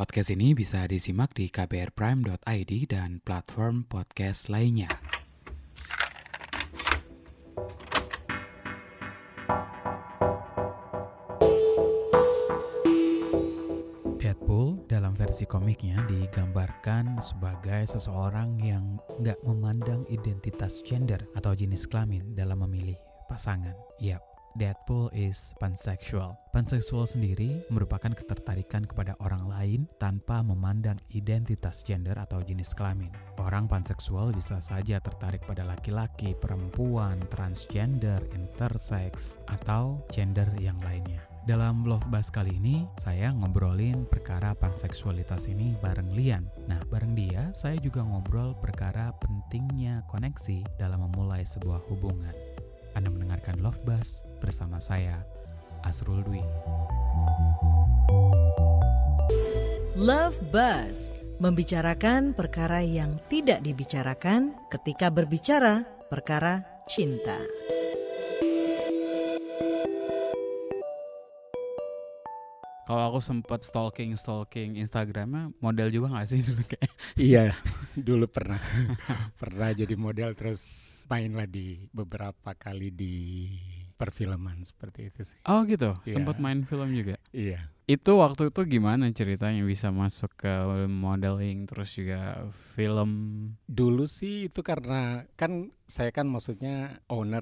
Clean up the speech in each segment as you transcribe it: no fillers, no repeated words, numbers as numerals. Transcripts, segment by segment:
Podcast ini bisa disimak di kbrprime.id dan platform podcast lainnya. Deadpool dalam versi komiknya digambarkan sebagai seseorang yang nggak memandang identitas gender atau jenis kelamin dalam memilih pasangan. Yap, Deadpool is pansexual. Pansexual sendiri merupakan ketertarikan kepada orang lain tanpa memandang identitas gender atau jenis kelamin. Orang panseksual bisa saja tertarik pada laki-laki, perempuan, transgender, intersex, atau gender yang lainnya. Dalam Love Buzz kali ini, saya ngobrolin perkara panseksualitas ini bareng Lian. Nah, bareng dia, saya juga ngobrol perkara pentingnya koneksi dalam memulai sebuah hubungan. Anda mendengarkan Love Buzz bersama saya, Asrul Dwi. Love Buzz, membicarakan perkara yang tidak dibicarakan ketika berbicara perkara cinta. Kalau aku sempat stalking Instagramnya, model juga nggak sih dulu kayak? Iya, dulu pernah jadi model, terus mainlah di beberapa kali di perfilman seperti itu sih. Oh gitu, Iya. sempat main film juga. Iya. Itu waktu itu gimana ceritanya bisa masuk ke modeling terus juga film? Dulu sih itu karena kan saya kan maksudnya owner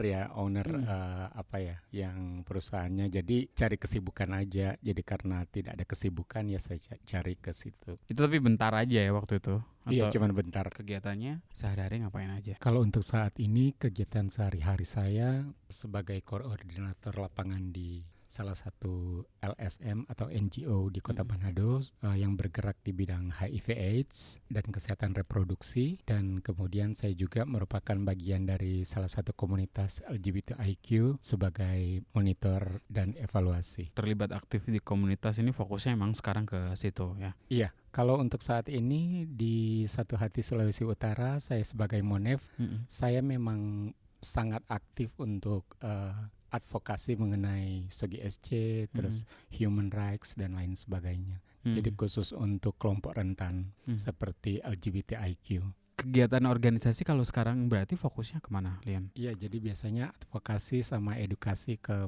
yang perusahaannya, jadi cari kesibukan aja. Jadi karena tidak ada kesibukan ya saya cari ke situ. Itu tapi bentar aja ya waktu itu? Iya, Atau cuman bentar. kegiatannya sehari-hari ngapain aja? Kalau untuk saat ini kegiatan sehari-hari saya sebagai koordinator lapangan di salah satu LSM atau NGO di Kota Manado yang bergerak di bidang HIV/AIDS dan kesehatan reproduksi, dan kemudian saya juga merupakan bagian dari salah satu komunitas LGBTIQ sebagai monitor dan evaluasi. Terlibat aktif di komunitas ini fokusnya emang sekarang ke situ ya? Iya, kalau untuk saat ini di Satu Hati Sulawesi Utara saya sebagai Monef, saya memang sangat aktif untuk advokasi mengenai SOGI-SC, terus human rights dan lain sebagainya. Jadi khusus untuk kelompok rentan seperti LGBTIQ. Kegiatan organisasi kalau sekarang berarti fokusnya kemana, Lian? Iya, jadi biasanya advokasi sama edukasi ke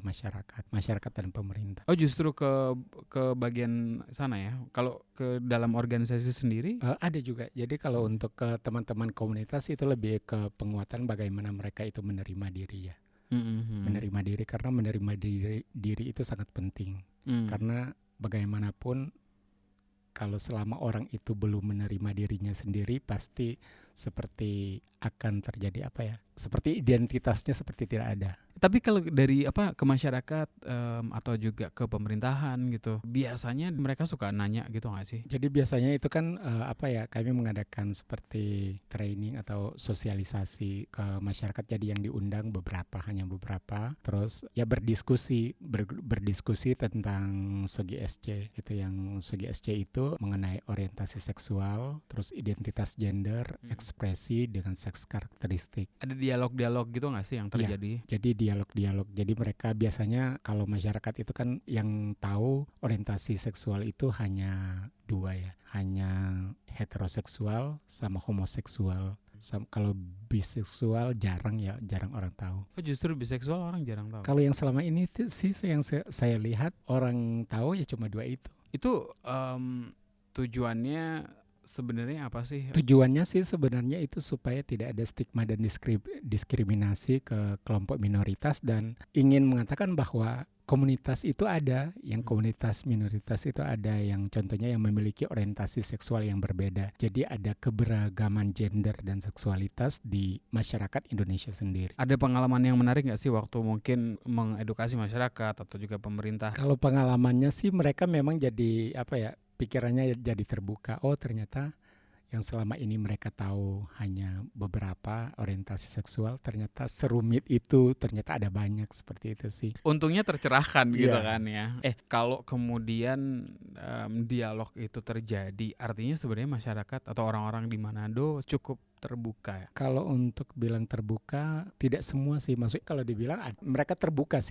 masyarakat dan pemerintah. Oh, justru ke bagian sana ya. Kalau ke dalam organisasi sendiri? Ada juga. Jadi kalau untuk ke teman-teman komunitas itu lebih ke penguatan bagaimana mereka itu menerima diri ya. Menerima diri, karena menerima diri itu sangat penting. Karena bagaimanapun kalau selama orang itu belum menerima dirinya sendiri, pasti seperti akan terjadi seperti identitasnya seperti tidak ada. Tapi kalau dari ke masyarakat atau juga ke pemerintahan gitu, biasanya mereka suka nanya gitu nggak sih? Jadi biasanya itu kan kami mengadakan seperti training atau sosialisasi ke masyarakat. Jadi yang diundang hanya beberapa. Terus ya berdiskusi tentang SOGI-SC. Itu yang SOGI-SC itu mengenai orientasi seksual, terus identitas gender, ekspresi dengan seks karakteristik. Ada dialog-dialog gitu nggak sih yang terjadi? Ya, jadi dialog. Jadi mereka biasanya kalau masyarakat itu kan yang tahu orientasi seksual itu hanya dua ya, hanya heteroseksual sama homoseksual. Kalau biseksual jarang orang tahu. Oh, justru biseksual orang jarang tahu. Kalau yang selama ini sih yang saya lihat orang tahu ya cuma dua itu. Itu tujuannya sebenarnya apa sih? Tujuannya sih sebenarnya itu supaya tidak ada stigma dan diskriminasi ke kelompok minoritas, dan ingin mengatakan bahwa komunitas itu ada, yang komunitas minoritas itu ada, yang contohnya yang memiliki orientasi seksual yang berbeda. Jadi ada keberagaman gender dan seksualitas di masyarakat Indonesia sendiri. Ada pengalaman yang menarik nggak sih waktu mungkin mengedukasi masyarakat atau juga pemerintah? Kalau pengalamannya sih mereka memang jadi pikirannya jadi terbuka. Oh, ternyata yang selama ini mereka tahu hanya beberapa orientasi seksual, ternyata serumit itu, ternyata ada banyak seperti itu sih. Untungnya tercerahkan gitu Iya. kan ya. Kalau kemudian dialog itu terjadi, artinya sebenarnya masyarakat atau orang-orang di Manado cukup terbuka ya? Kalau untuk bilang terbuka, tidak semua sih. Maksudnya kalau dibilang mereka terbuka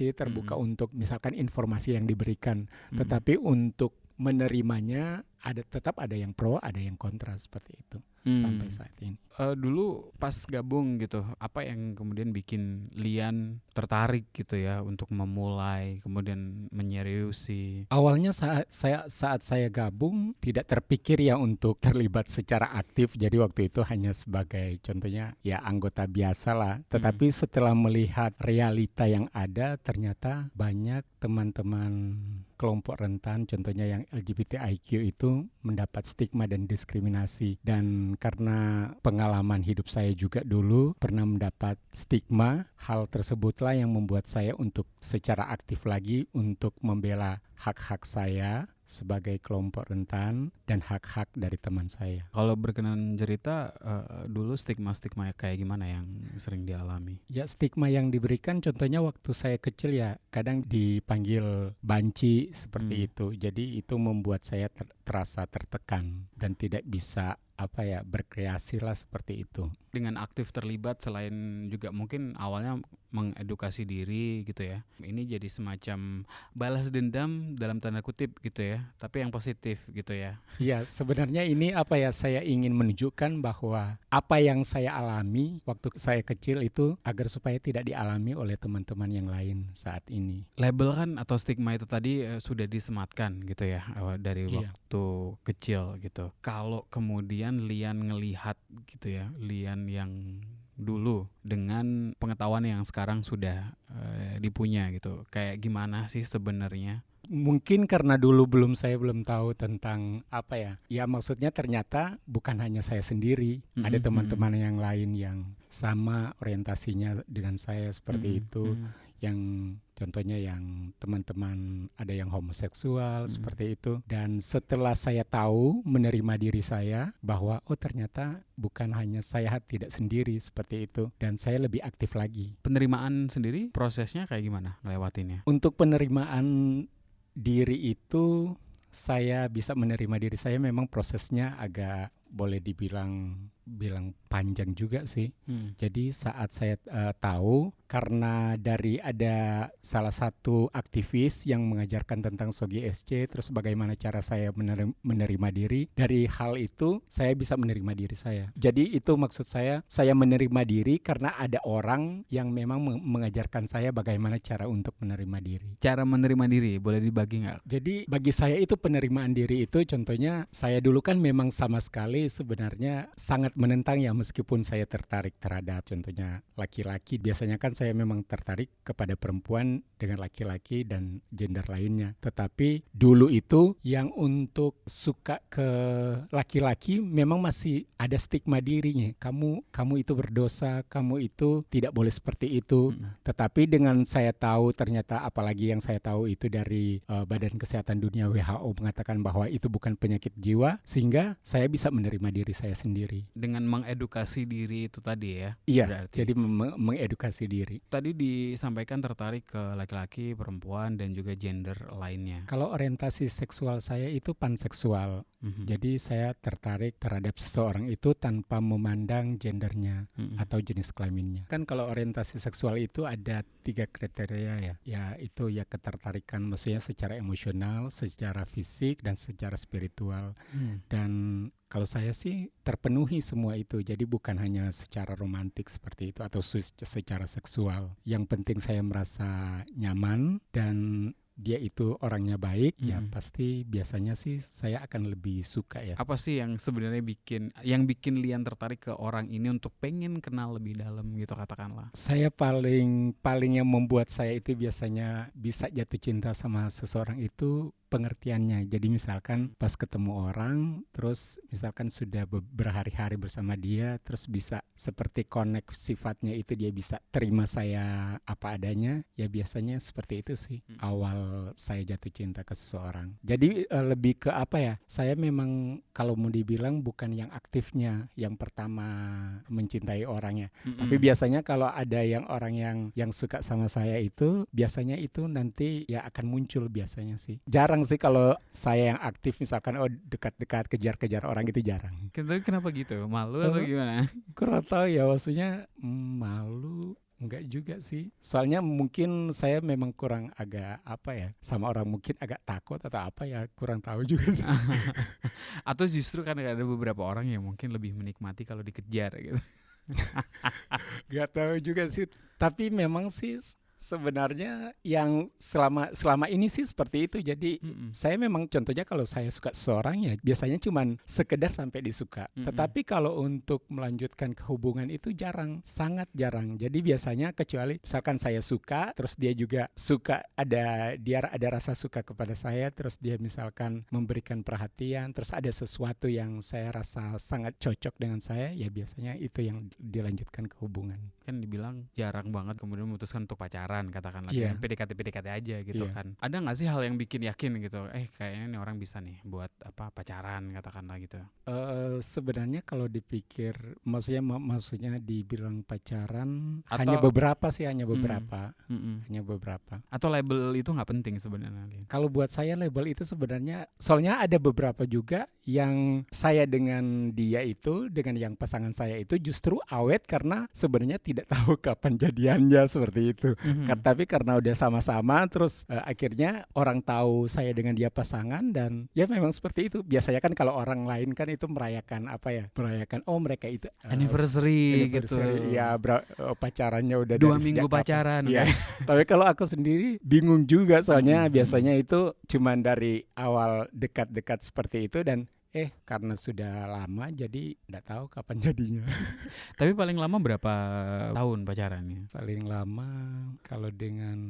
untuk misalkan informasi yang diberikan, tetapi untuk menerimanya tetap ada yang pro, ada yang kontra seperti itu sampai saat ini. Dulu pas gabung gitu, apa yang kemudian bikin Lian tertarik gitu ya untuk memulai kemudian menyeriusi? Awalnya saat saya gabung tidak terpikir ya untuk terlibat secara aktif. Jadi waktu itu hanya sebagai contohnya ya anggota biasa lah. Tetapi setelah melihat realita yang ada, ternyata banyak teman-teman kelompok rentan, contohnya yang LGBTIQ itu mendapat stigma dan diskriminasi. Dan karena pengalaman hidup saya juga dulu pernah mendapat stigma, hal tersebutlah yang membuat saya untuk secara aktif lagi untuk membela hak-hak saya sebagai kelompok rentan dan hak-hak dari teman saya. Kalau berkenan cerita, dulu stigma-stigma kayak gimana yang sering dialami? Ya, stigma yang diberikan contohnya waktu saya kecil ya kadang dipanggil banci seperti itu. Jadi itu membuat saya terasa tertekan dan tidak bisa berkreasi lah seperti itu. Dengan aktif terlibat selain juga mungkin awalnya mengedukasi diri gitu ya. Ini jadi semacam balas dendam dalam tanda kutip gitu ya, tapi yang positif gitu ya. Iya, sebenarnya ini saya ingin menunjukkan bahwa apa yang saya alami waktu saya kecil itu agar supaya tidak dialami oleh teman-teman yang lain saat ini. Label kan atau stigma itu tadi sudah disematkan gitu ya dari waktu kecil gitu. Kalau kemudian Lian ngelihat gitu ya, Lian yang dulu dengan pengetahuan yang sekarang sudah dipunya gitu, kayak gimana sih sebenarnya? Mungkin karena dulu saya belum tahu tentang maksudnya ternyata bukan hanya saya sendiri, ada teman-teman yang lain yang sama orientasinya dengan saya seperti itu. Yang contohnya yang teman-teman ada yang homoseksual seperti itu. Dan setelah saya tahu menerima diri saya bahwa ternyata bukan hanya saya tidak sendiri seperti itu, dan saya lebih aktif lagi. Penerimaan sendiri prosesnya kayak gimana ngelewatinnya? Untuk penerimaan diri itu saya bisa menerima diri saya memang prosesnya agak boleh dibilang panjang juga sih. Jadi saat saya tahu karena dari ada salah satu aktivis yang mengajarkan tentang Sogi SC, terus bagaimana cara saya menerima diri, dari hal itu saya bisa menerima diri saya. Jadi itu maksud saya menerima diri karena ada orang yang memang mengajarkan saya bagaimana cara untuk menerima diri. Cara menerima diri boleh dibagi nggak? Jadi bagi saya itu penerimaan diri itu contohnya saya dulu kan memang sama sekali sebenarnya sangat menentang ya, meskipun saya tertarik terhadap contohnya laki-laki. Biasanya kan saya memang tertarik kepada perempuan dengan laki-laki dan gender lainnya. Tetapi dulu itu yang untuk suka ke laki-laki memang masih ada stigma dirinya. Kamu itu berdosa, kamu itu tidak boleh seperti itu. Tetapi dengan saya tahu ternyata, apalagi yang saya tahu itu dari Badan Kesehatan Dunia WHO mengatakan bahwa itu bukan penyakit jiwa, sehingga saya bisa menerima diri saya sendiri. Dengan mengedukasi diri itu tadi ya? Iya, berarti. jadi mengedukasi diri. Tadi disampaikan tertarik ke laki-laki, perempuan, dan juga gender lainnya. Kalau orientasi seksual saya itu panseksual. Jadi saya tertarik terhadap seseorang itu tanpa memandang gendernya atau jenis kelaminnya. Kan kalau orientasi seksual itu ada 3 kriteria ya. Ya itu ya ketertarikan, maksudnya secara emosional, secara fisik, dan secara spiritual. Dan kalau saya sih terpenuhi semua itu. Jadi bukan hanya secara romantik seperti itu atau secara seksual. Yang penting saya merasa nyaman dan dia itu orangnya baik, ya pasti biasanya sih saya akan lebih suka ya. Apa sih yang sebenarnya bikin Lian tertarik ke orang ini untuk pengen kenal lebih dalam gitu katakanlah? Saya paling yang membuat saya itu biasanya bisa jatuh cinta sama seseorang itu pengertiannya. Jadi misalkan pas ketemu orang, terus misalkan sudah berhari-hari bersama dia, terus bisa seperti connect sifatnya itu, dia bisa terima saya apa adanya, ya biasanya seperti itu sih awal saya jatuh cinta ke seseorang. Jadi lebih ke saya memang kalau mau dibilang bukan yang aktifnya yang pertama mencintai orangnya, tapi biasanya kalau ada orang yang suka sama saya itu, biasanya itu nanti ya akan muncul biasanya sih. Jarang sih kalau saya yang aktif misalkan dekat-dekat kejar-kejar orang itu jarang. Kenapa gitu? Malu atau gimana? Kurang tahu ya, maksudnya malu. Enggak juga sih. Soalnya mungkin saya memang kurang agak sama orang mungkin agak takut atau apa ya, kurang tahu juga sih. Atau justru kan ada beberapa orang yang mungkin lebih menikmati kalau dikejar gitu. Gak tahu juga sih. Tapi memang sih sebenarnya yang selama ini sih seperti itu. Jadi saya memang contohnya kalau saya suka seseorang ya biasanya cuman sekedar sampai disuka. Tetapi kalau untuk melanjutkan ke hubungan itu jarang, sangat jarang. Jadi biasanya kecuali misalkan saya suka, terus dia juga suka, dia ada rasa suka kepada saya, terus dia misalkan memberikan perhatian, terus ada sesuatu yang saya rasa sangat cocok dengan saya, ya biasanya itu yang dilanjutkan ke hubungan. Kan dibilang jarang banget kemudian memutuskan untuk pacaran katakanlah, PDKT aja gitu kan. Ada nggak sih hal yang bikin yakin gitu, kayaknya nih orang bisa nih buat pacaran katakanlah gitu? Sebenarnya kalau dipikir, maksudnya dibilang pacaran Atau, hanya beberapa. Hanya beberapa. Atau label itu nggak penting sebenarnya? Kalau buat saya label itu sebenarnya, soalnya ada beberapa juga yang saya dengan dia itu, dengan yang pasangan saya itu justru awet karena sebenarnya tidak tahu kapan jadiannya seperti itu. Tapi karena udah sama-sama terus akhirnya orang tahu saya dengan dia pasangan, dan ya memang seperti itu. Biasanya kan kalau orang lain kan itu merayakan mereka itu anniversary gitu. Ya pacarannya udah 2 minggu pacaran. Ya. Tapi kalau aku sendiri bingung juga soalnya biasanya itu cuman dari awal dekat-dekat seperti itu, dan karena sudah lama jadi nggak tahu kapan jadinya. Tapi paling lama berapa tahun pacarannya? Paling lama kalau dengan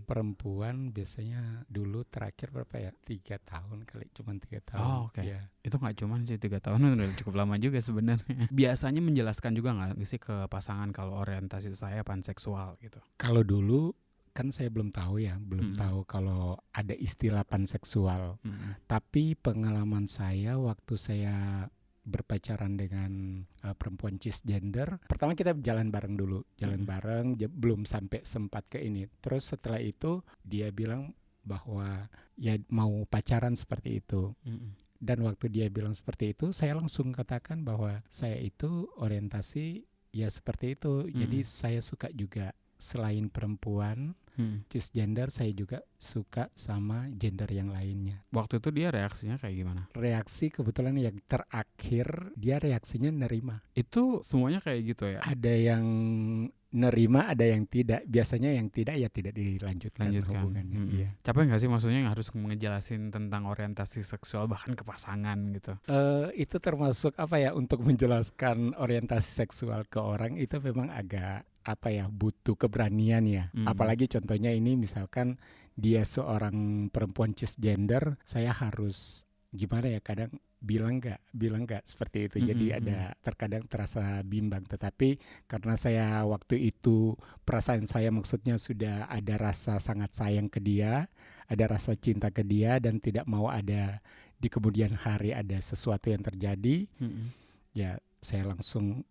perempuan biasanya dulu terakhir berapa ya? 3 tahun kali, cuman 3 tahun. Oh, oke. Ya. Itu nggak cuman sih 3 tahun, udah cukup lama juga sebenarnya. Biasanya menjelaskan juga nggak sih ke pasangan kalau orientasi saya panseksual gitu? Kalau dulu kan saya belum tahu tahu kalau ada istilah panseksual. Tapi pengalaman saya waktu saya berpacaran dengan perempuan cisgender, pertama kita jalan bareng dulu, belum sampai sempat ke ini. Terus setelah itu dia bilang bahwa ya mau pacaran seperti itu. Dan waktu dia bilang seperti itu, saya langsung katakan bahwa saya itu orientasi ya seperti itu. Jadi saya suka juga selain perempuan cisgender, saya juga suka sama gender yang lainnya. Waktu itu dia reaksinya kayak gimana? Reaksi kebetulan yang terakhir dia reaksinya nerima. Itu semuanya kayak gitu ya? Ada yang nerima, ada yang tidak. Biasanya yang tidak ya tidak dilanjutkan hubungannya. Iya. Capek nggak sih maksudnya harus ngejelasin tentang orientasi seksual bahkan ke pasangan gitu? Itu termasuk untuk menjelaskan orientasi seksual ke orang itu memang agak butuh keberanian ya. Apalagi contohnya ini misalkan dia seorang perempuan cisgender, saya harus gimana ya, kadang bilang nggak seperti itu. Jadi ada terkadang terasa bimbang, tetapi karena saya waktu itu perasaan saya maksudnya sudah ada rasa sangat sayang ke dia, ada rasa cinta ke dia, dan tidak mau ada di kemudian hari ada sesuatu yang terjadi, ya saya langsung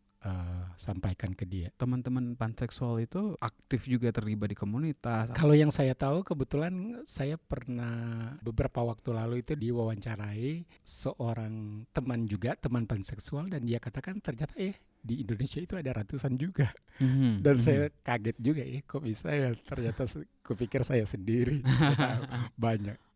sampaikan ke dia. Teman-teman panseksual itu aktif juga terlibat di komunitas? Kalau yang saya tahu, kebetulan saya pernah beberapa waktu lalu itu diwawancarai seorang teman panseksual, dan dia katakan ternyata di Indonesia itu ada ratusan juga. Dan saya kaget juga, kok bisa ya, ternyata kupikir saya sendiri. Banyak.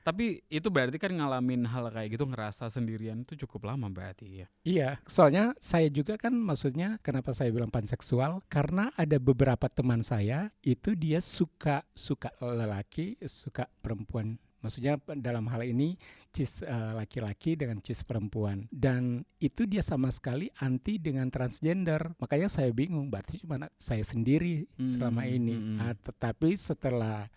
Tapi itu berarti kan ngalamin hal kayak gitu, ngerasa sendirian itu cukup lama berarti ya? Iya, soalnya saya juga kan, maksudnya kenapa saya bilang panseksual, karena ada beberapa teman saya itu dia suka lelaki, suka perempuan. Maksudnya dalam hal ini cis laki-laki dengan cis perempuan, dan itu dia sama sekali anti dengan transgender. Makanya saya bingung, berarti cuma saya sendiri selama ini. Tetapi setelah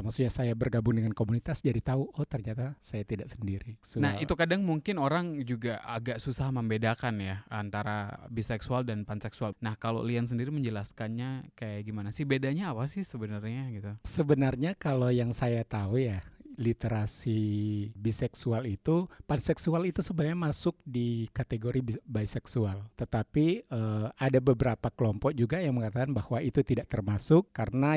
maksudnya saya bergabung dengan komunitas, jadi tahu ternyata saya tidak sendiri. Nah itu kadang mungkin orang juga agak susah membedakan ya antara biseksual dan panseksual. Nah kalau Lian sendiri menjelaskannya kayak gimana sih, bedanya apa sih sebenarnya gitu? Sebenarnya kalau yang saya tahu ya, literasi biseksual itu, panseksual itu sebenarnya masuk di kategori biseksual. Tetapi ada beberapa kelompok juga yang mengatakan bahwa itu tidak termasuk karena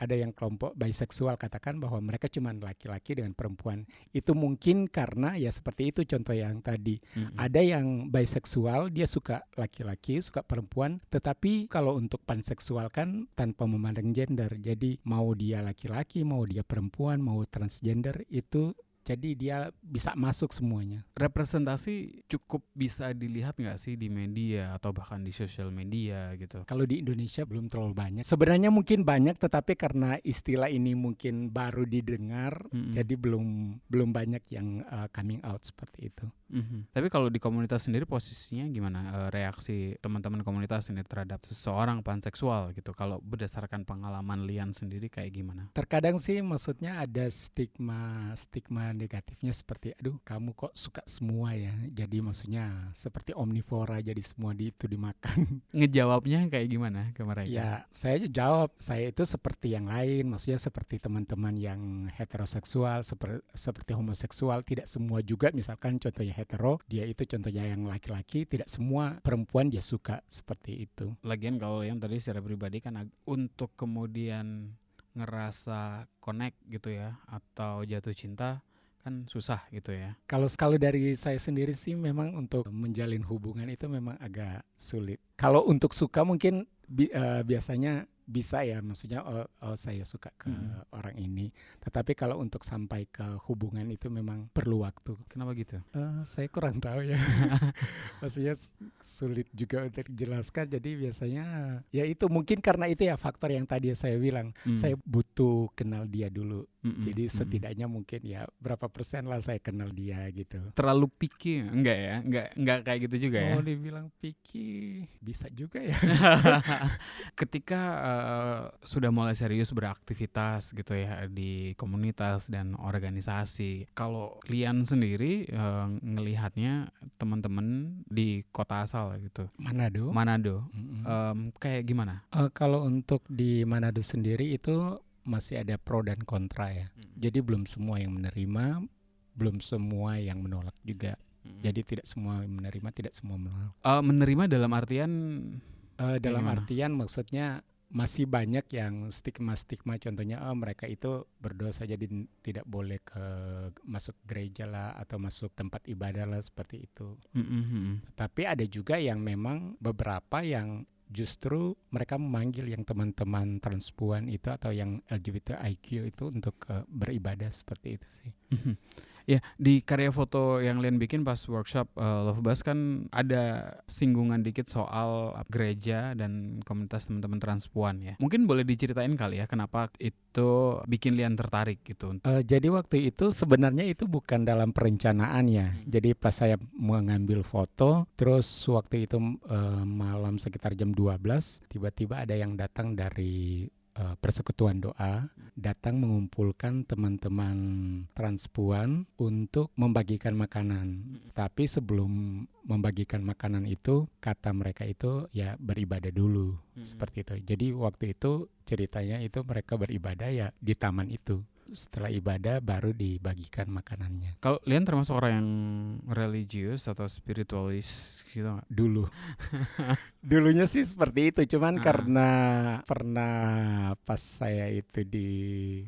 ada yang kelompok biseksual katakan bahwa mereka cuma laki-laki dengan perempuan. Itu mungkin karena ya seperti itu contoh yang tadi. Ada yang biseksual, dia suka laki-laki, suka perempuan, tetapi kalau untuk panseksual kan tanpa memandang gender. Jadi mau dia laki-laki, mau dia perempuan, mau transgender itu jadi dia bisa masuk semuanya. Representasi cukup bisa dilihat nggak sih di media atau bahkan di sosial media gitu? Kalau di Indonesia belum terlalu banyak. Sebenarnya mungkin banyak, tetapi karena istilah ini mungkin baru didengar, jadi belum banyak yang coming out seperti itu. Tapi kalau di komunitas sendiri posisinya gimana? Reaksi teman-teman komunitas ini terhadap seseorang panseksual gitu? Kalau berdasarkan pengalaman Lian sendiri kayak gimana? Terkadang sih maksudnya ada stigma negatifnya seperti aduh kamu kok suka semua ya, jadi maksudnya seperti omnivora, jadi semua itu dimakan. Ngejawabnya kayak gimana ke mereka? Ya saya jawab, saya itu seperti yang lain, maksudnya seperti teman-teman yang heteroseksual, seperti homoseksual, tidak semua juga misalkan contohnya hetero, dia itu contohnya yang laki-laki, tidak semua perempuan dia suka seperti itu. Lagian kalau yang tadi secara pribadi kan untuk kemudian ngerasa connect gitu ya atau jatuh cinta kan susah gitu ya. Kalau dari saya sendiri sih memang untuk menjalin hubungan itu memang agak sulit. Kalau untuk suka mungkin biasanya bisa ya, maksudnya saya suka ke orang ini. Tetapi kalau untuk sampai ke hubungan itu memang perlu waktu. Kenapa gitu? Saya kurang tahu ya. Maksudnya sulit juga untuk dijelaskan. Jadi biasanya ya itu mungkin karena itu ya faktor yang tadi saya bilang. Saya butuh kenal dia dulu. Jadi setidaknya mungkin ya berapa persen lah saya kenal dia gitu. Terlalu picky enggak ya? Enggak kayak gitu juga ya? Oh, dibilang picky bisa juga ya. Ketika sudah mulai serius beraktivitas gitu ya di komunitas dan organisasi, kalau Lian sendiri ngelihatnya teman-teman di kota asal gitu, Manado, kayak gimana? Kalau untuk di Manado sendiri itu masih ada pro dan kontra ya. Jadi belum semua yang menerima, belum semua yang menolak juga. Jadi tidak semua yang menerima, tidak semua menolak. Menerima dalam artian? Dalam artian maksudnya masih banyak yang stigma contohnya mereka itu berdosa jadi tidak boleh masuk gereja lah atau masuk tempat ibadah lah seperti itu. Tapi ada juga yang memang beberapa yang justru mereka memanggil yang teman-teman transpuan itu atau yang LGBTIQ itu untuk beribadah seperti itu sih. Ya, di karya foto yang Lian bikin pas workshop Love Bus kan ada singgungan dikit soal gereja dan komunitas teman-teman transpuan ya. Mungkin boleh diceritain kali ya kenapa itu bikin Lian tertarik gitu. Jadi waktu itu sebenarnya itu bukan dalam perencanaan ya. Jadi pas saya mengambil foto, terus waktu itu malam sekitar jam 12, tiba-tiba ada yang datang dari Persekutuan Doa, datang mengumpulkan teman-teman transpuan untuk membagikan makanan. Tapi sebelum membagikan makanan itu, kata mereka itu ya beribadah dulu, seperti itu. Jadi waktu itu ceritanya itu mereka beribadah ya di taman itu. Setelah ibadah baru dibagikan makanannya. Kalau Lian termasuk orang yang religius atau spiritualis gitu nggak? Dulunya sih seperti itu, cuman karena pernah pas saya itu di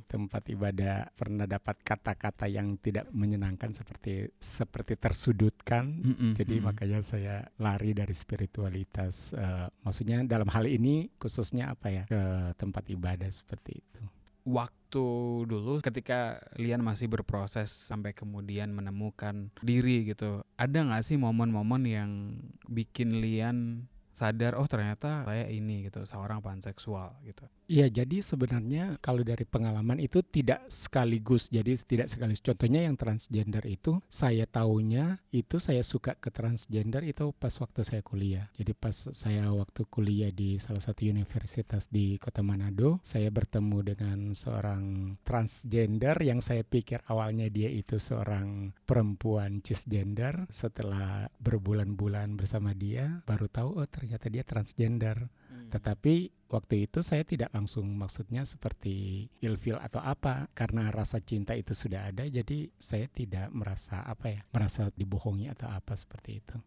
tempat ibadah pernah dapat kata-kata yang tidak menyenangkan seperti tersudutkan, jadi makanya saya lari dari spiritualitas. Maksudnya dalam hal ini khususnya apa ya, ke tempat ibadah seperti itu. Waktu dulu ketika Lian masih berproses sampai kemudian menemukan diri gitu, ada gak sih momen-momen yang bikin Lian sadar oh ternyata saya ini gitu, seorang panseksual gitu? Iya, jadi sebenarnya kalau dari pengalaman itu tidak sekaligus. Contohnya yang transgender itu saya taunya itu saya suka ke transgender itu pas waktu saya kuliah. Jadi pas saya waktu kuliah di salah satu universitas di Kota Manado, saya bertemu dengan seorang transgender yang saya pikir awalnya dia itu seorang perempuan cisgender. Setelah berbulan-bulan bersama dia, baru tahu oh ternyata dia transgender. Tetapi waktu itu saya tidak langsung maksudnya seperti ilfil atau apa, karena rasa cinta itu sudah ada, jadi saya tidak merasa merasa dibohongi atau apa seperti itu.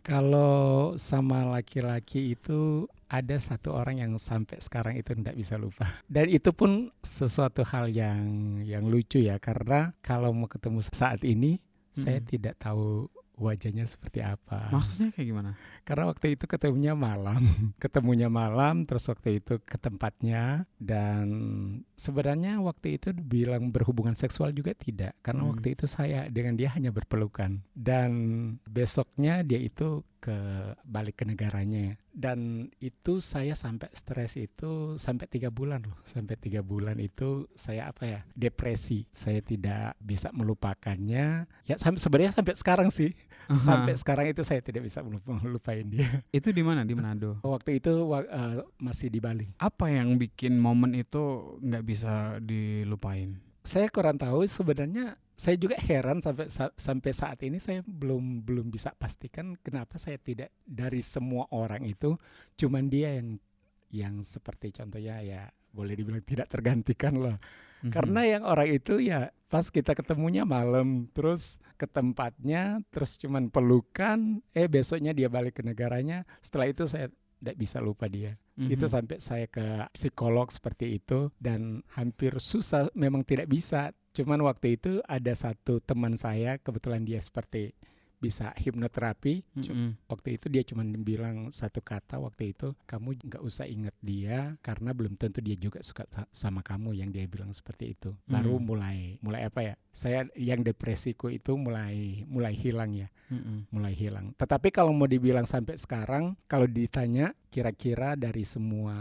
Kalau sama laki-laki itu ada satu orang yang sampai sekarang itu tidak bisa lupa. Dan itu pun sesuatu hal yang lucu ya, karena kalau mau ketemu saat ini saya tidak tahu wajahnya seperti apa. Maksudnya kayak gimana? Karena waktu itu ketemunya malam, terus waktu itu ke tempatnya, dan sebenarnya waktu itu bilang berhubungan seksual juga tidak, karena waktu itu saya dengan dia hanya berpelukan, dan besoknya dia itu balik ke negaranya, dan itu saya sampai stres itu sampai 3 bulan loh. Sampai 3 bulan itu saya depresi, saya tidak bisa melupakannya ya, sebenarnya sampai sekarang sih. Sampai sekarang itu saya tidak bisa melupain dia. Itu di mana? Di Manado? Waktu itu masih di Bali. Apa yang bikin momen itu nggak bisa dilupain? Saya kurang tahu sebenarnya. Saya juga heran sampai saat ini saya belum bisa pastikan kenapa saya tidak, dari semua orang itu cuman dia yang seperti contohnya ya boleh dibilang tidak tergantikan lah. Karena yang orang itu ya pas kita ketemunya malam, terus ke tempatnya, terus cuman pelukan, besoknya dia balik ke negaranya. Setelah itu saya tidak bisa lupa dia. Itu sampai saya ke psikolog seperti itu, dan hampir susah, memang tidak bisa. Cuman waktu itu ada satu teman saya, kebetulan dia seperti bisa hipnoterapi. Waktu itu dia cuma bilang satu kata waktu itu, kamu nggak usah ingat dia karena belum tentu dia juga suka sama kamu, yang dia bilang seperti itu. Baru mulai saya yang depresiku itu mulai hilang ya. Mulai hilang. Tetapi kalau mau dibilang sampai sekarang, kalau ditanya kira-kira dari semua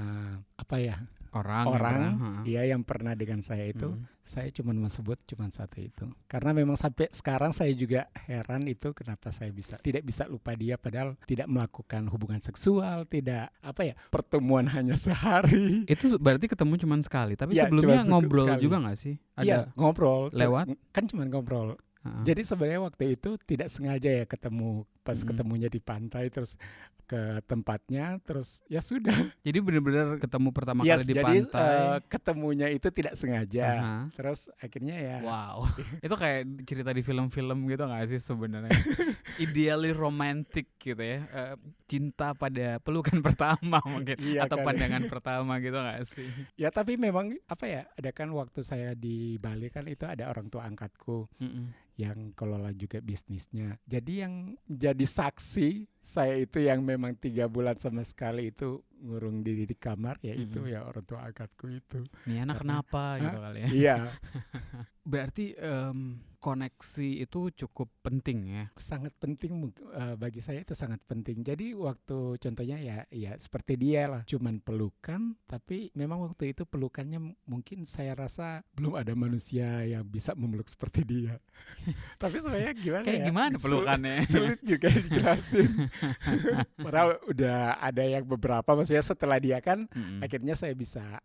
orang ya yang pernah dengan saya itu, saya cuma mau sebut cuma satu itu. Karena memang sampai sekarang saya juga heran itu kenapa saya tidak bisa lupa dia, padahal tidak melakukan hubungan seksual, tidak pertemuan hanya sehari. Itu berarti ketemu cuma sekali, tapi ya, sebelumnya ngobrol sekali. juga nggak sih? Iya, ngobrol. Lewat? Kan cuma ngobrol. Jadi sebenarnya waktu itu tidak sengaja ya ketemu, pas ketemunya di pantai, terus ke tempatnya, terus ya sudah. Jadi benar-benar ketemu pertama kali di pantai. Jadi ketemunya itu tidak sengaja. Terus akhirnya ya. Wow. Itu kayak cerita di film-film gitu nggak sih sebenarnya? Ideally romantic gitu ya. Cinta pada pelukan pertama mungkin, atau pandangan pertama gitu nggak sih? Ya tapi memang ada kan waktu saya di Bali kan itu ada orang tua angkatku. Yang kelola juga bisnisnya. Jadi yang jadi saksi saya itu yang memang 3 bulan sama sekali itu ngurung diri di kamar, ya itu ya orang tua angkatku itu. Ini anak kenapa gitu kali ya? Iya. Berarti koneksi itu cukup penting ya? Sangat penting, bagi saya itu sangat penting. Jadi waktu contohnya ya seperti dia lah, cuman pelukan, tapi memang waktu itu pelukannya mungkin saya rasa belum ada manusia yang bisa memeluk seperti dia. Tapi sebenarnya gimana pelukannya? Sulit juga dijelasin. Padahal udah ada yang beberapa, maksudnya setelah dia kan akhirnya saya bisa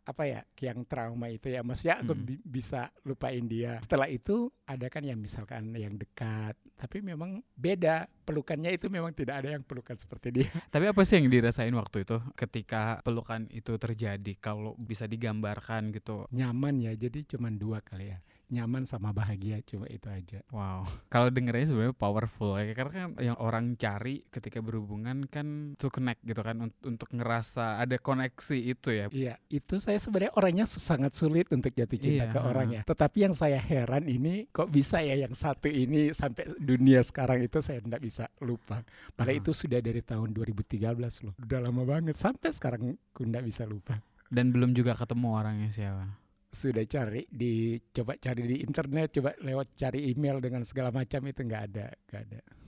yang trauma itu ya, maksudnya aku bisa lupain dia. Setelah itu ada kan yang misalkan yang dekat, tapi memang beda pelukannya, itu memang tidak ada yang pelukan seperti dia. Tapi apa sih yang dirasain waktu itu ketika pelukan itu terjadi, kalau bisa digambarkan gitu? Nyaman ya, jadi cuma 2 kali ya. Nyaman sama bahagia, cuma itu aja. Wow. Kalau dengernya sebenarnya powerful ya, karena kan yang orang cari ketika berhubungan kan to connect gitu kan, untuk ngerasa ada koneksi itu ya. Iya, itu saya sebenarnya orangnya sangat sulit untuk jatuh cinta ke orang ya. Tetapi yang saya heran ini kok bisa ya yang satu ini sampai dunia sekarang itu saya tidak bisa lupa. Padahal itu sudah dari tahun 2013 loh. Udah lama banget, sampai sekarang aku tidak bisa lupa. Dan belum juga ketemu orangnya siapa? Sudah coba cari di internet, coba lewat cari email dengan segala macam, itu nggak ada.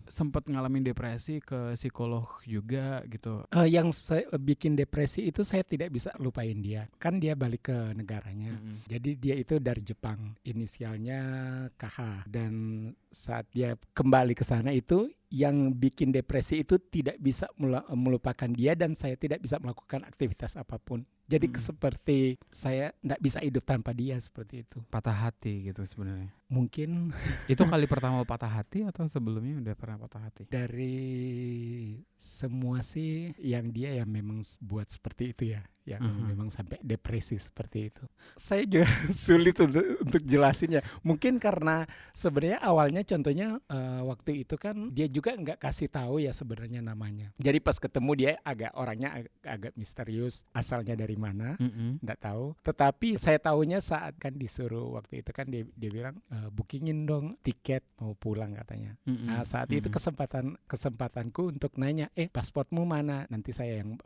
Sempat ngalamin depresi, ke psikolog juga gitu? Yang saya bikin depresi itu saya tidak bisa lupain dia. Kan dia balik ke negaranya. Jadi dia itu dari Jepang, inisialnya KH. Dan saat dia kembali ke sana itu yang bikin depresi itu tidak bisa melupakan dia, dan saya tidak bisa melakukan aktivitas apapun. Jadi seperti saya tidak bisa hidup tanpa dia, seperti itu. Patah hati gitu sebenarnya. Mungkin Itu kali pertama patah hati atau sebelumnya udah pernah patah hati? dari semua sih yang dia yang memang buat seperti itu ya, yang memang sampai depresi seperti itu. Saya juga sulit untuk jelasinnya. Mungkin karena sebenarnya awalnya contohnya waktu itu kan dia juga nggak kasih tahu ya sebenarnya namanya. Jadi pas ketemu dia orangnya agak misterius, asalnya dari mana nggak tahu. Tetapi saya tahunya saat kan disuruh waktu itu kan dia bilang bookingin dong tiket mau pulang katanya. Nah saat itu kesempatanku untuk nanya pasportmu mana, nanti saya yang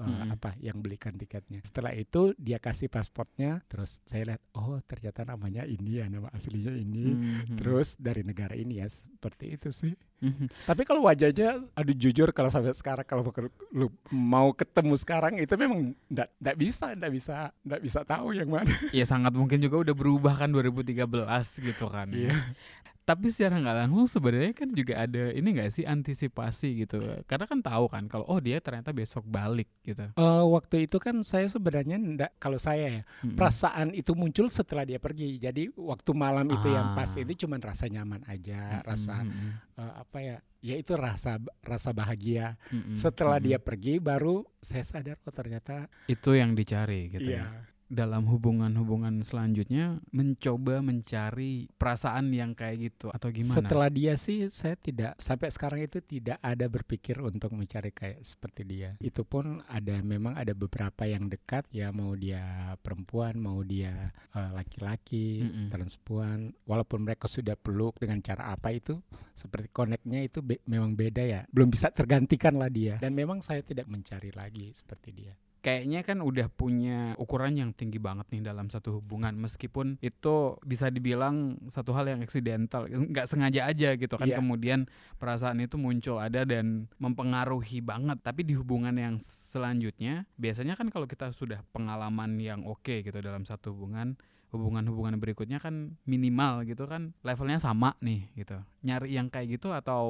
yang belikan tiketnya. Setelah itu dia kasih pasportnya, terus saya lihat oh ternyata namanya ini ya, nama aslinya ini, terus dari negara ini ya, seperti itu sih. Tapi kalau wajahnya, aduh jujur kalau sampai sekarang kalau mau ketemu sekarang itu memang nggak bisa tahu yang mana. Ya sangat mungkin juga udah berubah kan 2013 gitu kan. Ya. Tapi secara nggak langsung sebenarnya kan juga ada ini nggak sih antisipasi gitu, karena kan tahu kan kalau dia ternyata besok balik gitu. Waktu itu kan saya sebenarnya kalau saya ya perasaan itu muncul setelah dia pergi. Jadi waktu malam itu yang pas itu cuman rasa nyaman aja, rasa ya itu rasa bahagia. Setelah dia pergi baru saya sadar ternyata itu yang dicari gitu ya. Dalam hubungan selanjutnya mencoba mencari perasaan yang kayak gitu atau gimana? Setelah dia sih saya tidak, sampai sekarang itu tidak ada berpikir untuk mencari kayak seperti dia. Itu pun memang ada beberapa yang dekat ya, mau dia perempuan, mau dia laki-laki, transpuan, walaupun mereka sudah peluk dengan cara apa itu, seperti connect-nya itu memang beda ya, belum bisa tergantikan lah dia. Dan memang saya tidak mencari lagi seperti dia. Kayaknya kan udah punya ukuran yang tinggi banget nih dalam satu hubungan, meskipun itu bisa dibilang satu hal yang accidental, nggak sengaja aja gitu kan. Kemudian perasaan itu muncul ada dan mempengaruhi banget. Tapi di hubungan yang selanjutnya biasanya kan kalau kita sudah pengalaman yang oke gitu dalam satu hubungan berikutnya kan minimal gitu kan levelnya sama nih gitu. Nyari yang kayak gitu atau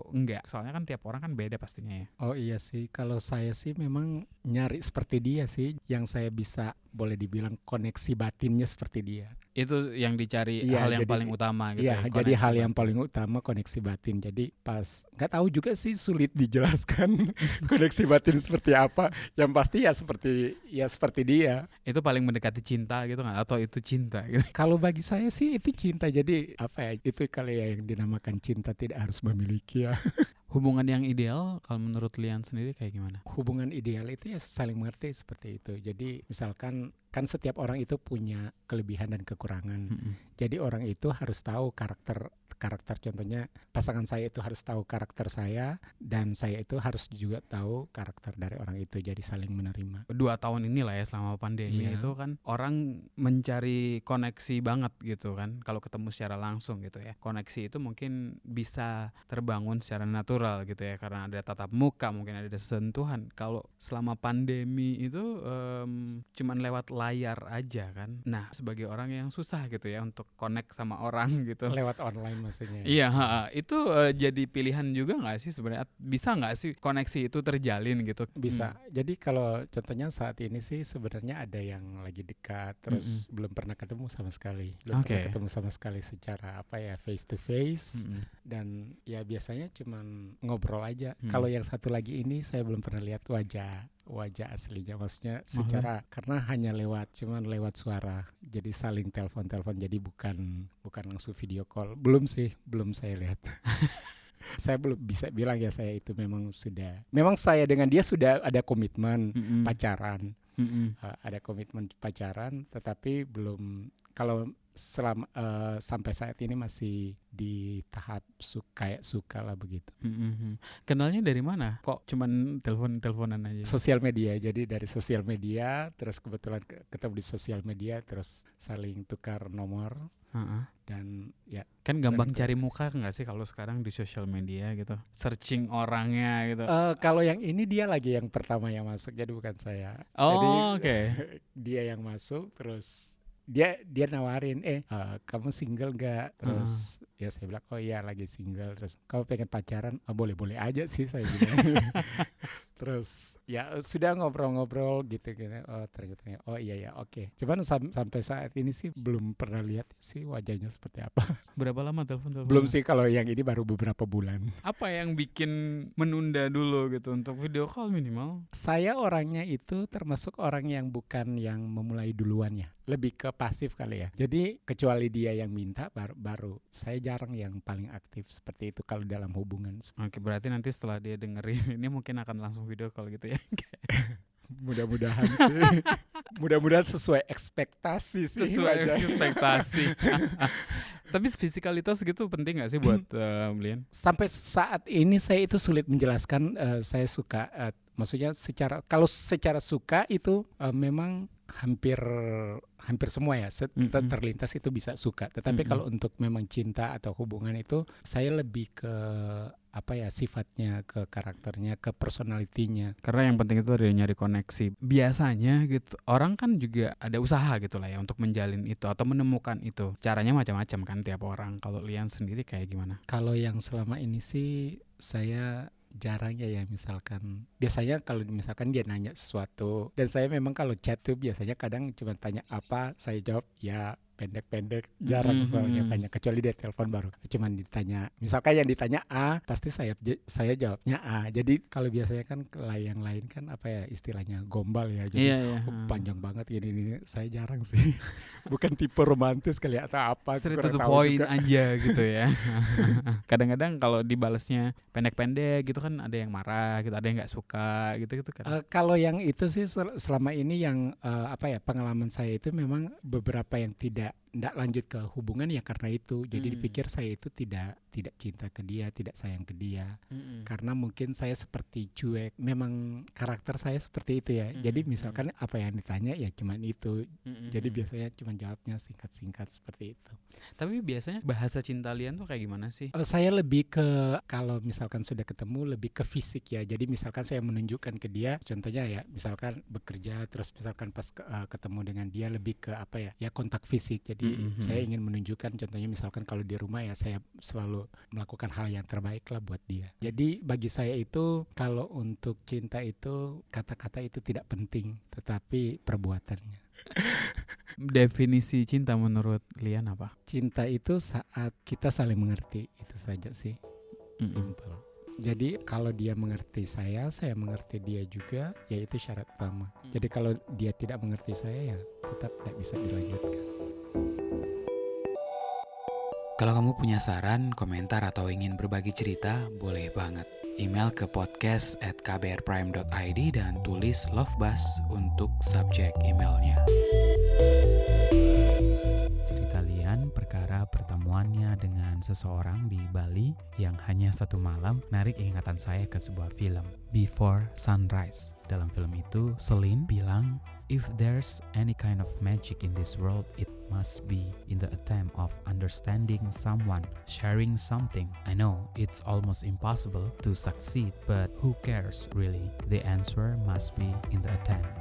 enggak? Soalnya kan tiap orang kan beda pastinya ya. Oh iya sih, kalau saya sih memang nyari seperti dia sih, yang saya bisa boleh dibilang koneksi batinnya seperti dia. Itu yang dicari, hal yang paling utama gitu ya. Jadi hal yang paling utama koneksi batin. Jadi pas nggak tahu juga sih, sulit dijelaskan koneksi batin seperti apa. Yang pasti ya seperti dia. Itu paling mendekati cinta gitu kan, atau itu cinta gitu. Kalau bagi saya sih itu cinta. Jadi itu kali ya yang dinamakan cinta tidak harus memiliki ya. Hubungan yang ideal kalau menurut Lian sendiri kayak gimana? Hubungan ideal itu ya saling mengerti seperti itu. Jadi misalkan kan setiap orang itu punya kelebihan dan kekurangan. Jadi orang itu harus tahu karakter, contohnya pasangan saya itu harus tahu karakter saya, dan saya itu harus juga tahu karakter dari orang itu. Jadi saling menerima. 2 tahun inilah ya selama pandemi itu kan orang mencari koneksi banget gitu kan. Kalau ketemu secara langsung gitu ya, koneksi itu mungkin bisa terbangun secara natural gitu ya, karena ada tatap muka, mungkin ada sentuhan. Kalau selama pandemi itu cuman lewat layar aja kan. Nah sebagai orang yang susah gitu ya untuk connect sama orang gitu lewat online maksudnya. Iya, itu jadi pilihan juga nggak sih sebenarnya? Bisa nggak sih koneksi itu terjalin gitu? Bisa. Jadi kalau contohnya saat ini sih sebenarnya ada yang lagi dekat, terus belum pernah ketemu sama sekali, secara face to face, dan ya biasanya cuman ngobrol aja. Kalau yang satu lagi ini saya belum pernah lihat wajah aslinya, maksudnya secara karena hanya lewat suara, jadi saling telepon, jadi bukan langsung video call. Belum saya lihat. Saya belum bisa bilang ya saya itu memang saya dengan dia sudah ada komitmen pacaran. Ada komitmen pacaran, tetapi belum, kalau sampai saat ini masih di tahap suka lah begitu. Kenalnya dari mana? Kok cuman teleponan aja? Sosial media. Jadi dari sosial media, terus kebetulan ketemu di sosial media, terus saling tukar nomor. Dan ya kan gampang cari muka nggak sih kalau sekarang di sosial media gitu, searching orangnya gitu. Kalau yang ini dia lagi yang pertama yang masuk, jadi bukan saya. Jadi okay. Dia yang masuk, terus dia nawarin kamu single gak, terus ya saya bilang oh iya lagi single, terus kamu pengen pacaran, boleh aja sih saya bilang. Terus ya sudah ngobrol-ngobrol gitu. Ternyata oh iya oke. Cuman sampai saat ini sih belum pernah lihat sih wajahnya seperti apa. Berapa lama telepon? Belum sih, kalau yang ini baru beberapa bulan. Apa yang bikin menunda dulu gitu untuk video call minimal? Saya orangnya itu termasuk orang yang bukan yang memulai duluan ya. Lebih ke pasif kali ya. Jadi kecuali dia yang minta baru. Saya jarang yang paling aktif seperti itu kalau dalam hubungan. Oke, berarti nanti setelah dia dengerin ini mungkin akan langsung video call gitu ya. Mudah-mudahan sih. Mudah-mudahan sesuai ekspektasi sih. Sesuai ekspektasi. Tapi fisikalitas gitu penting gak sih buat Lian? Sampai saat ini saya itu sulit menjelaskan saya suka. Maksudnya kalau secara suka itu memang hampir semua ya terlintas itu bisa suka. Tetapi kalau untuk memang cinta atau hubungan itu saya lebih ke sifatnya, ke karakternya, ke personalitinya. Karena yang penting itu ada nyari koneksi. Biasanya gitu orang kan juga ada usaha gitu lah ya untuk menjalin itu atau menemukan itu. Caranya macam-macam kan tiap orang. Kalau Lian sendiri kayak gimana? Kalau yang selama ini sih saya jarang ya misalkan. Biasanya kalau misalkan dia nanya sesuatu dan saya memang kalau chat tuh biasanya kadang cuma tanya apa, saya jawab ya pendek-pendek, jarang soalnya tanya, kecuali dia telepon baru cuman ditanya, misalkan yang ditanya A pasti saya jawabnya A. Jadi kalau biasanya kan yang lain kan istilahnya gombal ya, jadi panjang banget gini saya jarang sih. Bukan tipe romantis kali atau apa, straight to the point aja gitu ya. Kadang-kadang kalau dibalasnya pendek-pendek gitu kan ada yang marah gitu, ada yang nggak suka gitu kan. Kalau yang itu sih selama ini yang pengalaman saya itu memang beberapa yang tidak lanjut ke hubungan ya karena itu. Jadi dipikir saya itu tidak cinta ke dia, tidak sayang ke dia. Karena mungkin saya seperti cuek. Memang karakter saya seperti itu ya. Jadi misalkan apa yang ditanya ya cuman itu. Jadi biasanya cuman jawabnya singkat-singkat seperti itu. Tapi biasanya bahasa cinta Lian tuh kayak gimana sih? Saya lebih ke kalau misalkan sudah ketemu lebih ke fisik ya. Jadi misalkan saya menunjukkan ke dia, contohnya ya misalkan bekerja terus misalkan pas ketemu dengan dia lebih ke kontak fisik. Jadi saya ingin menunjukkan, contohnya misalkan kalau di rumah ya saya selalu melakukan hal yang terbaik lah buat dia. Jadi bagi saya itu kalau untuk cinta itu kata-kata itu tidak penting, tetapi perbuatannya. Definisi cinta menurut Lian apa? Cinta itu saat kita saling mengerti, itu saja sih. Simple. Jadi kalau dia mengerti saya mengerti dia juga, ya itu syarat utama. Jadi kalau dia tidak mengerti saya ya tetap tidak bisa dilanjutkan. Kalau kamu punya saran, komentar, atau ingin berbagi cerita, boleh banget. Email ke podcast@kbrprime.id dan tulis Love Buzz untuk subjek emailnya. Cerita Lian perkara pertemuannya dengan seseorang di Bali yang hanya 1 malam narik ingatan saya ke sebuah film, Before Sunrise. Dalam film itu, Celine bilang, if there's any kind of magic in this world, it must be in the attempt of understanding someone, sharing something. I know it's almost impossible to succeed, but who cares really? The answer must be in the attempt.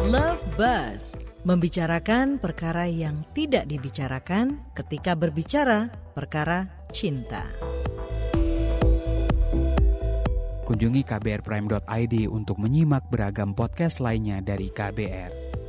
Love Buzz, membicarakan perkara yang tidak dibicarakan ketika berbicara perkara cinta. Kunjungi kbrprime.id untuk menyimak beragam podcast lainnya dari KBR.